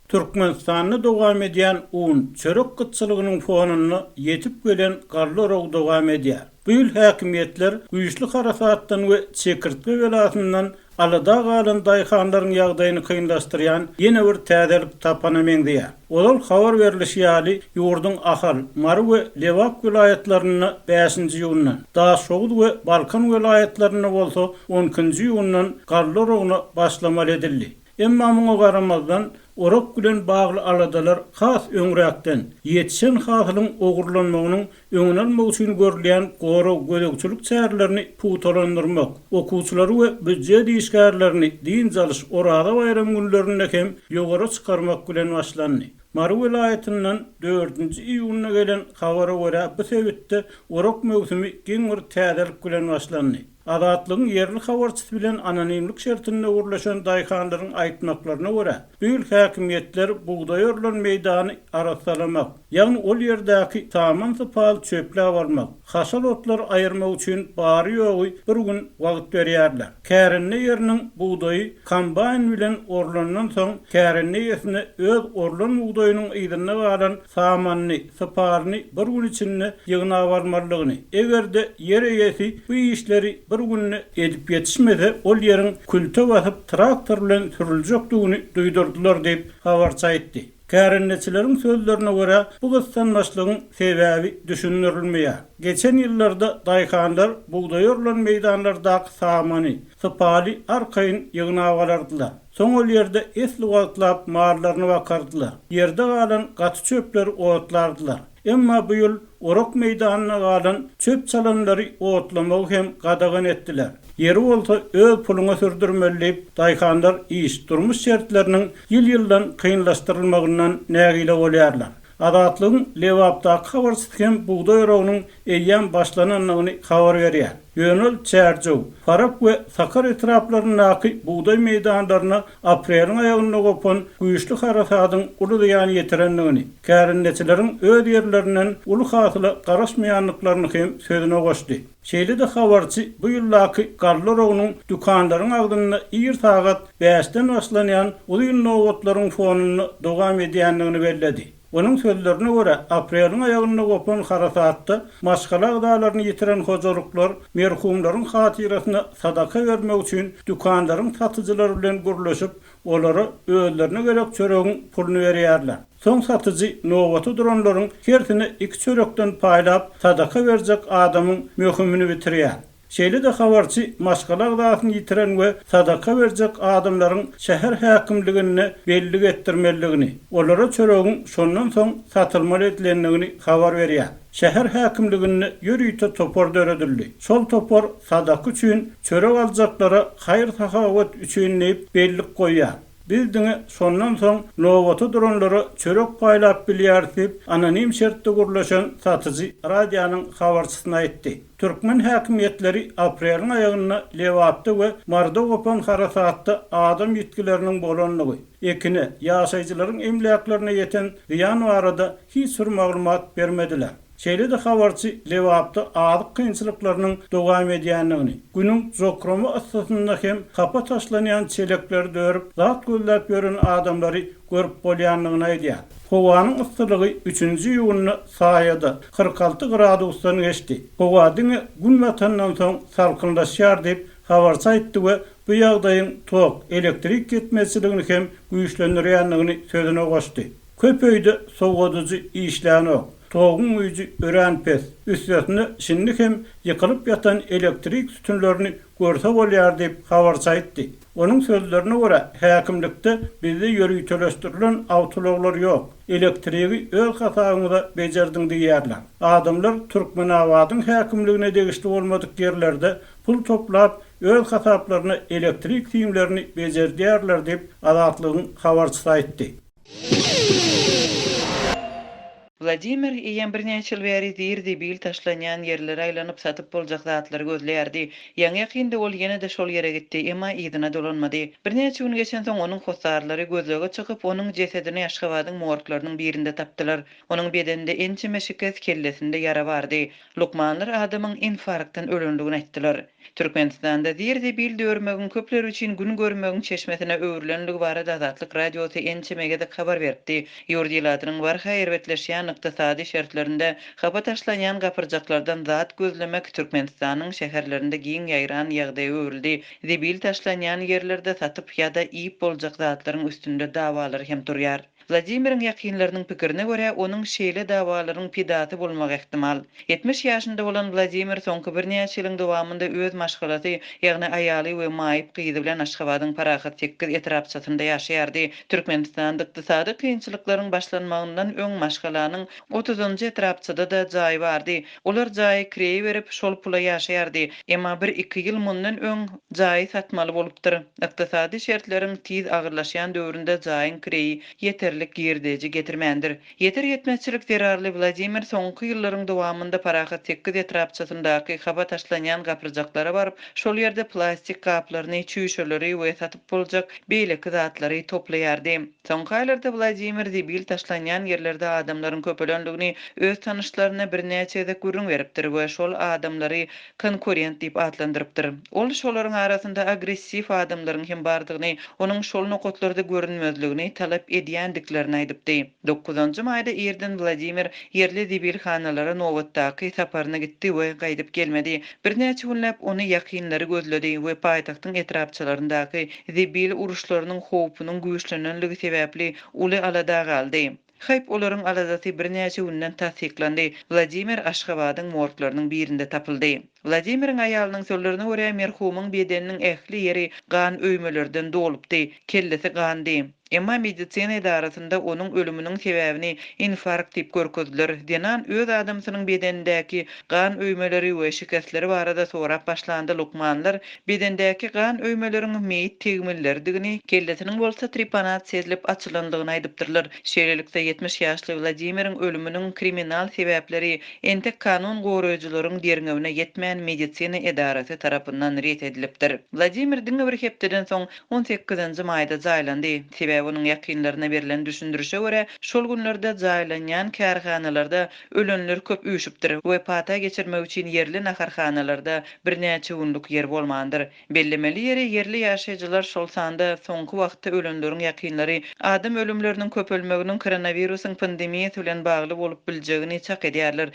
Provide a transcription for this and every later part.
Türkmenistan'da dowam edýän un çörek gıtçylygynyň fonuny yetip gelen garlorog dowam edýär. Bu ýyl häkimiýetler güýçli harasatdan we çekirtme belasyndan alada galan daýhanlaryň ýagdaýyny kynlaşdyrýan ýene bir täzelik tapana meňdýär. Olal habar berilişi ýaly ýurdun Ahal, Mary we Lewap vilayetlerine 5-nji ýyldan, Daşoğuz we Balkan vilayetlerine bolsa 10-njy ýyldan garlorogyny başlamaly edildi. Emma muňa garamazdan Orok bilen bagly aladalar has öňräkden ýetişen hasylyň ogurlanmagynyň öňüne almak üçin görülen goro gölegçilik çärlerini putolandyrmak, okuwçylary we büdjet işgärlerini din jalyş orada bayram günlerinde hem ýogary çykarmak bilen başlandy. Mary vilayetinden 4-nji iýulyna gelen habara görä bu sebäpde orok mewsimi giň bir täzelik bilen başlandy. Adatlygyň yerli habarçysy bilen anonimlik şertinde urlaşan daýhanlaryň aýtmaklaryna görä, büyük häkimiýetler buğdaý örlen meýdany arasalamak, ýagny ol ýerdäki taman sypal çöple almak, hasal otlar aýyrmak üçin bary ýogy bir gün wagt berýärler. Kärenli ýeriniň buğdaýy kombayn bilen orlandan soň kärenli ýesine öz orlan buğdaýynyň ýygyna galan samanny, sypalyny bir gün içinde ýygyna barmalygyny, egerde ýer eýesi bu işleri bir günne edip yetişmede ol yerin külte basyp traktor bilen sürüljekdigini duýdurdylar diýip habarça aýtdy. Kärenleçileriň sözlerine görä bu gyssanmaçlygyň sebäbi düşünürilmeýär. Geçen ýyllarda daýhanlar buğdaý örlen meýdanlardaky samany, sypaly arkaýyn ýygyna galardylar. Soň ol ýerde esli wagtlap marlaryny bakardylar. Ýerde galan gaty çöpler otlardylar. Emma bu ýyl orok meýdanyna galan çöp çalanlary otlamak hem gadagan etdiler. Ýeri bolsa öz puluňa sürdürmelip daýhanlar iş durmuş şertleriniň ýyl-ýyldan kynlaşdyrylmagyndan nägile bolýarlar. Adatlygyň Lewapdaky habarçysy hem buğdaý örogynyň eýýän başlananyny habar berýär. Ýönel Çärjow, Farap we Sakar etraplarynaky buğdaý meýdanlaryna aprelyň aýagyna gopan güýçli harasatyň uly ýetirenligini, kärenleçileriň öz ýerlerinden uly hasyla garaşmaýanlyklaryny hem sözüne goşdy. Şeýle de habarçy bu ýyllaky garlorogynyň dükanlaryň agdyna ýer sagat 5-den başlanýan uly nowatlaryň fonuny dowam edýänligini bellädi. Onun sözlerine göre aprelyň aýagyna gopan harasatda maşgala gydalaryny ýitiren hojuluklar merhumlaryň hatyrasyna sadaka bermek üçin dükanlaryň satyjylary bilen gürleşip olary özlerine gerek çöregiň puluny berýärler. Soň satyjy nowaty duranlaryň hertine 2 çörekden paýlap sadaka berjek adamyň möhümini bitirýär. Şeýle de habarçy maşgala gydalaryny ýitiren we sadaka berjek adamlaryň şäher häkimligine belli etdirmeligini, olara çöregiň şondan soň satylmaly edilenligini habar berýär. Şäher häkimligine ýörüýte topor döredildi. Şol topor sadaka üçin çörek aljaklara haýır sahawat üçin bellik goýýar. Bildiňe şondan soň nowaty duranlary çörek paýlap bilýärdi, anonim şertde gürleşen satyjy radionyň habarçysyna aýtdy. Türkmen häkimiýetleri aprelyň aýagyna Lewapda we Marda gopan harasatda adam ýetkileriniň bolanlygy, ekine ýaşaýjylaryň emleklaryna ýeten ýan barada hiç bir maglumat bermediler. Şeýle de habarçy Lewapda adyk kynçylyklarynyň dowam edýänligini, günüň jokramy asasynda hem kapa taşlanýan çelekleri dörüp zat göllep ýören adamlary görüp bolýanlygyny aýdýar. Howanyň yssylygy 3-nji ýylyny saýada 46 gradusdan geçdi. Howadyň gün batandan soň salkynlaşýar diýip habarça aýtdy we bu ýagdaýyň tok, elektrik ketmesiligini hem güýçlendirýänligini sözüne goşdy. Köp öýde sowgadyjy işläni Toğun uyucu ören pes, üstüne şimdi hem yıkılıp yatan elektrik sütunlarını görse bolýar diýip habarça aýtdy. Onun sözlerine göre häkimlikde bizde ýörüýteleşdirilen awtologlar ýok. Elektrigi öz hasabyňda bejerdiň diýýärler. Adamlar Türkmenawadyň häkimligine degişli bolmadyk ýerlerde pul toplap öz hasaplaryna elektrik tiýimlerini bejerdiýärler diýip adatlygyň habarçysy aýtdy. Vladimir iýen bir näçe bäri dirdi bil taşlanýan ýerlere aýlanyp satyp boljak zatlary gözleýärdi. Ýaňy ýakynda ol ýene-de şol ýere gitdi, emma ýygyna dolanmady. Bir näçe gün geçen soň onuň hosarlary gözlege çykyp onuň jesedini Aşgabatyň morglarynyň birinde tapdylar. Onuň bedeninde ençeme şikes, kellesinde ýara bardy. Lukmanlar adamyň infarktdan ölendigini aýtdylar. Türkmenistanda dirdi bil dörmegin köpler üçin gün görmegiň çeşmesine öwrilenligi barada Azatlyk radiosy ençemege de habar berdi. Ýurdiýlarynyň barha erbetleşýän ykdysady şertlerinde hapa taşlanýan gapyrjaklardan zat gözlemek Türkmenistanyň şäherlerinde giň ýaýran ýagdaýy öwrildi. Debil taşlanýan ýerlerde satyp ýa-da iýip boljak zatlaryň üstünde dawalary hem durýar. Vladimir'in yakınlarının pikirine göre onun şeýle dawalarının pidati bolmak ihtimal. 70 ýaşynda bolan Vladimir soňky bir näçe ýylyň dowamında öz maşgalaty, ýagny aýaly we maýyp gyzy bilen Aşgabatyň parahat 8 etrapçysynda ýaşaýardy. Türkmenistanda ykdysady kynçylyklaryň başlanmagyndan öň maşgalanyň 30-njy etrapçyda da jaý bardy. Olar jaý kireýi berip şol pula ýaşaýardy. Emma 1-2 ýyl mundan öň jaý satmaly bolupdyr. Ykdysady şertleriň tiz agyrlaşýan döwründe jaýyň kireýi ýeterli girdeci getirmendir. Yeter yetmezçilik zerarly Vladimir soňky ýyllaryň dowamında parahat 8 etrapçysyndaky hapa taşlanýan gapyrjaklara baryp, şol ýerde plastik gaplaryny, çüýşeleri we satyp boljak beýleki zatlary toplaýardy. Soňky aýlarda Vladimir debil taşlanýan ýerlerde adamlaryň köpelendigini öz tanyşlaryna bir näçe görüň beripdir we şol adamlary konkurent diýip adlandyrypdyr. Ol şolaryň arasynda agressiv adamlaryň hem bardygyny, onuň şol nokotlarda görünmezligini talap edýän aýdypdy. 9-njy maýda erden Vladimir yerli debilhanalara nowatdaky saparyna gitdi we gaýdyp gelmedi. Bir näçe günläp ony ýakynlary gözledi we paýtagtyň etrapçylaryndaky debil uruşlarynyň howpunyň güýçlenenligi sebäpli uly alada galdy. Hayp olaryň aladaty bir näçe günden tasdiklandy. Vladimir Aşgabatyň morglarynyň birinde tapyldy. Vladimiriň aýalynyň sözlerine görä merhumyň bedeniniň ähli ýeri gan öýmelerden dolupdy, kellesi gandy. Emma medisina idarasynda onuň ölüminiň sebäbini infarkt diýip görkezdiler. Denan öz adamsynyň bedenindäki gan öýmeleri we şikestleri barada sorap başlandy. Lukmanlar bedendäki gan öýmeleriň meýit tegmillerdigini, kellesiniň bolsa tripanat sezilip açylandygyny aýdypdyrlar. Şeýlelikde 70 ýaşly Vladimiriň ölüminiň kriminal sebäpleri entek kanun goraýjylaryň derňewine ýetmän medisina idarasy tarapyndan ret edilipdir. Vladimir diňe bir hepdeden soň 18-nji maýda jaýlandy. Onuň ýakynlaryna berilen düşündürüşe görä, şol günlerde jaýlanýan kärhanalarda ölenler köp üýşüpdir we pata geçirmek üçin yerli naharhanalarda bir näçe günlük yer bolmandyr. Bellemeli ýeri yerli ýaşaýjylar şol sanda soňky wagtda ölenleriň ýakynlary adam ölümleriniň köpelmeginiň koronawirusyň pandemiýasy bilen bagly bolup biljegini çak edýärler.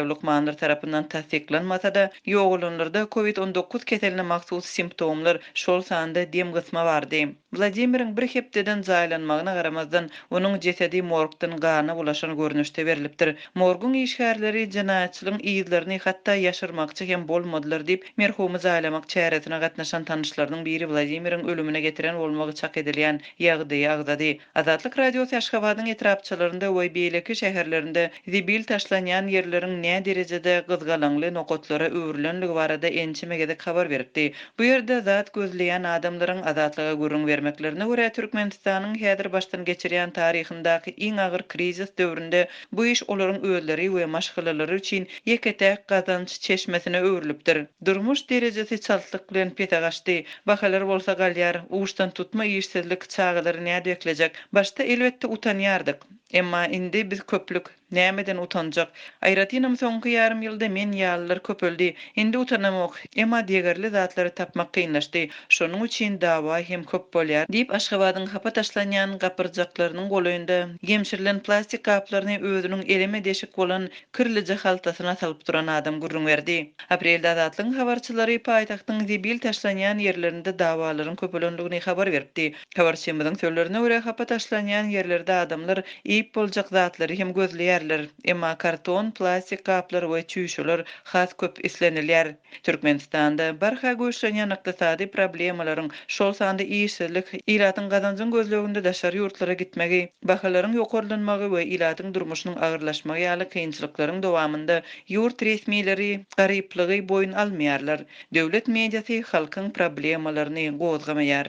Lukmanlar tarapyndan tasdiklanmasa-da, ýoğulanlarda COVID-19 keseline mahsus simptomlar şol sanda dem gysma bardy. Vladimir'in bir hepdeden jaýlanmagyna garamazdan onuň jesedi morgdan gana bulaşan görnüşde berilipdir. Morgun işgärleri jinaýatçylygyň ýyzlaryny hatda ýaşyrmakçy hem bolmadylar diýip merhumy jaýlamak çäresine gatnaşan tanışlarynyň biri Vladimir'in ölümüne getiren bolmagy çak edilýän ýagdaýy agzady. Azatlyk radiosy Aşgabatyň etrapçylarynda we beýleki şäherlerinde debil taşlanýan ýerleriň näme derejede gyzgalanly nokotlara öwrilenligi barada ençemege habar beripdi. Bu ýerde zat gözleýän adamlaryň azatlyga görüň bermeklerine görä Türkmenistanyň häzir başdan geçirýän taryhyndaky iň agyr krizis döwründe bu iş olaryň öýleri we maşgalalary üçin ýeketäk gazanç çeşmesine öwrilipdir. Durmuş derejesi çaltlyk bilen pete gaçdy. Bahalar bolsa galýar, uçtan tutma ýeşsizlik çağlary näde eklejek. Başta elbetde utanýardyk. Emma indi biz köplük nämeden utanjak. Aýratynam soňky ýarym ýylda men ýalylar köpeldi. Indi utanamok. Emma diýerli zatlary tapmak kynlaşdy. Şonuň üçin dawa hem köp bolýar diýip Aşgabatyň hapa taşlanýan gapyrjaklarynyň golaýynda gemşirilen plastik gaplaryny özüniň eleme deşik bolan kirlice haltasyna salyp duran adam gurrun berdi. Aprelde Azatlyň habarçylary paýtagtyň debil taşlanýan ýerlerinde dawalaryň köpelendigini habar berdi. Habarçymyzyň sözlerine görä hapa taşlanýan ýerlerde adamlar iýip boljak zatlary hem gözleýärler. Emma karton, plastik kaplar we çüýşeler has köp islenilýär. Türkmenistanda barha göçlenýän ykdysady problemalaryň şol sanda işsizlik, ilatyň gazanjyň gözleginde daşary ýurtlara gitmegi, bahalaryň ýokarlanmagy we ilatyň durmuşynyň agyrlaşmagy ýaly kynçylyklaryň dowamında ýurt resmiýetleri garyplygy boyun almaýarlar. Döwlet mediasy halkyň problemalaryny gozgamaýar.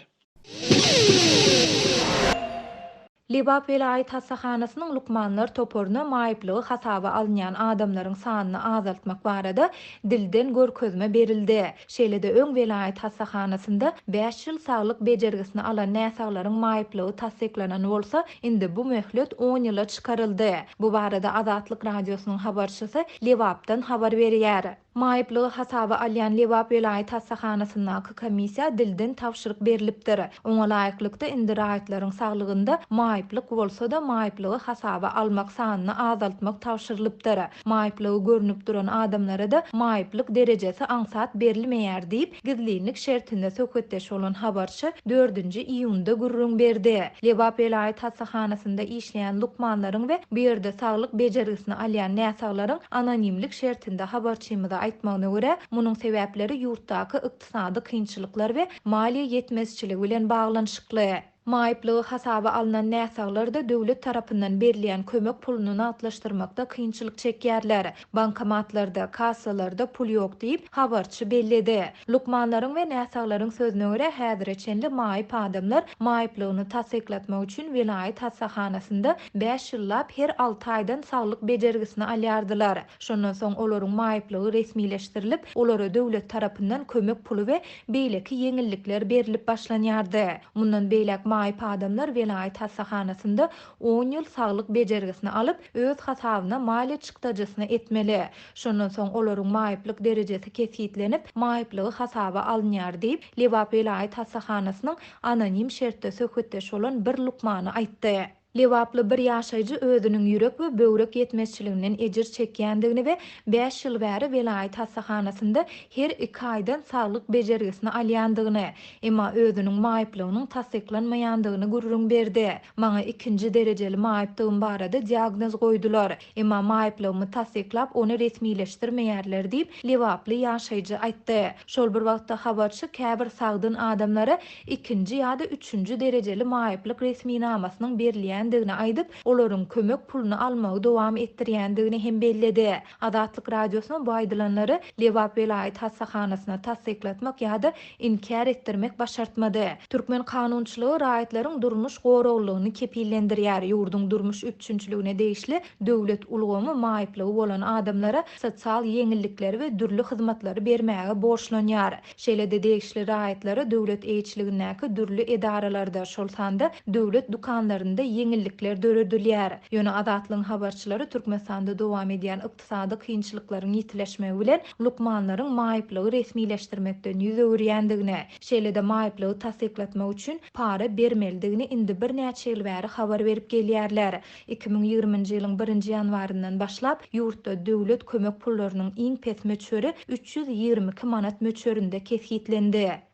Libap Velayet Hassahanasynyň Lukmanlar toporuna maýyplygy hasaba alynýan adamlaryň sanyny azaltmak barada dilden görkezme berildi. Şeýle-de öň Velayet Hassahanasynda 5 ýyl saglyk bejergisini alan näsaglaryň maýyplygy tasdiklanan bolsa, indi bu möhlet 10 ýyla çykaryldy. Bu barada Azatlyk radiosynyň habarçysy Libapdan habar berýär. Maýyplygy hasaba alýan Libap Velayet Hassahanasynyň komissiýa dilden tapşyryk berilipdir. Oňa laýyklykda indi raýatlaryň saglygynda maýyplyk bolsa-da maýyplygy hasaba almak sanyny azaltmak tapşyrylypdyr. Maýyplygy görünüp duran adamlara da maýyplyk derejesi aňsat berilmeýär diýip gizlilik şertinde söhbetdeş bolan habarçy 4-nji iýunda gurrun berdi. Libap Velayet Hassahanasynda işleýän lukmanlaryň we bir ýerde saglyk bejergisini alýan näsaglaryň anonimlik şertinde habarçymyza aýtmagyna görä, munyň sebäpleri ýurtdaky ykdysady kynçylyklar we maliýe ýetmezçiligi bilen baglanyşykly. Maýyplygy hasaba alynan näsaglar da döwlet tarapyndan berilýän kömek puluny atlaşdyrmakda kynçylyk çekýärler. Bankomatlarda, kassalarda pul ýok diýip habarçy belledi. Lukmanlaryň we näsaglaryň sözüne görä, häzirçenli maýyp adamlar maýyplygyny tasdiklatmak üçin Velayet Hassahanasynda 5 ýyllap her 6 aýdan saglyk bejergisini alýardylar. Şondan soň olaryň maýyplygy resmileşdirilip, olara döwlet tarapyndan kömek pulu we beýleki ýeňillikler berilip başlanýardy. Mundan beýlek maýyp adamlar Velayet Hassahanasynda 10 ýyl saglyk bejergisini alyp öz hasabyna maliýe çykdajasyny etmeli. Şondan soň olaryň maýyplyk derejesi kesitlenip, maýyplygy hasaba alynýar diýip Libap Velayet Hassahanasynyň anonim şertde söhbetdeş bolan bir lukmany aýtdy. Libaply bir ýaşaýjy özüniň ýürek we böwrek ýetmezçiliginden ejir çekýändigini we 5 ýyl bäri Velayet Hassahanasynda her 2 aýdan saglyk bejergisini alýandygyny, emma özüniň maýyplygynyň tasdiklanmaýandygyny gurrun berdi. Maňa 2-nji derejeli maýypdygym barada diagnoz goýdular, emma maýyplygymy tasdiklap ony resmileşdirmeýärler diýip Libaply ýaşaýjy aýtdy. Şol bir wagtda habarçy käbir sagdyn adamlara 2-nji ýa-da 3-nji derejeli maýyplyk resminamasynyň berilýän aýdyp, olaryň kömek puluny almagy dowam etdirýändigini hem belledi. Azatlyk radiosynyň bu aýdylanlary Libap Velayet Hassahanasyna tasdiklatmak ýa-da inkar etdirmek başartmady. Türkmen kanunçylygy raýatlaryň durmuş goraglygyny kepillendirýär. Ýurdun durmuş üçünçiligine değişli döwlet ulgamy maýyplygy bolan adamlara sosial ýeňillikleri we dürli hyzmatlary bermäge borçlanýar. Şeýle-de değişli raýatlary döwlet eýçiligindäki dürli edaralarda, şol sanda döwlet dukanlarynda ýeňillikler döredilýär. Ýöne Azatlyň habarçylary Türkmenistanda dowam edýän ykdysady kynçylyklaryň ýitileşmegi bilen lukmanlaryň maýyplygy resmileşdirmekden ýüz öwürýändigini, şeýle-de maýyplygy tasdiklatmak üçin para bermelidigini indi bir näçe ýyl bäri habar berip gelýärler. 2020-nji ýylyň 1-nji ýanwaryndan başlap ýurtda döwlet kömek pullarynyň iň pes möçüri 322 manat möçürinde kesitlendi.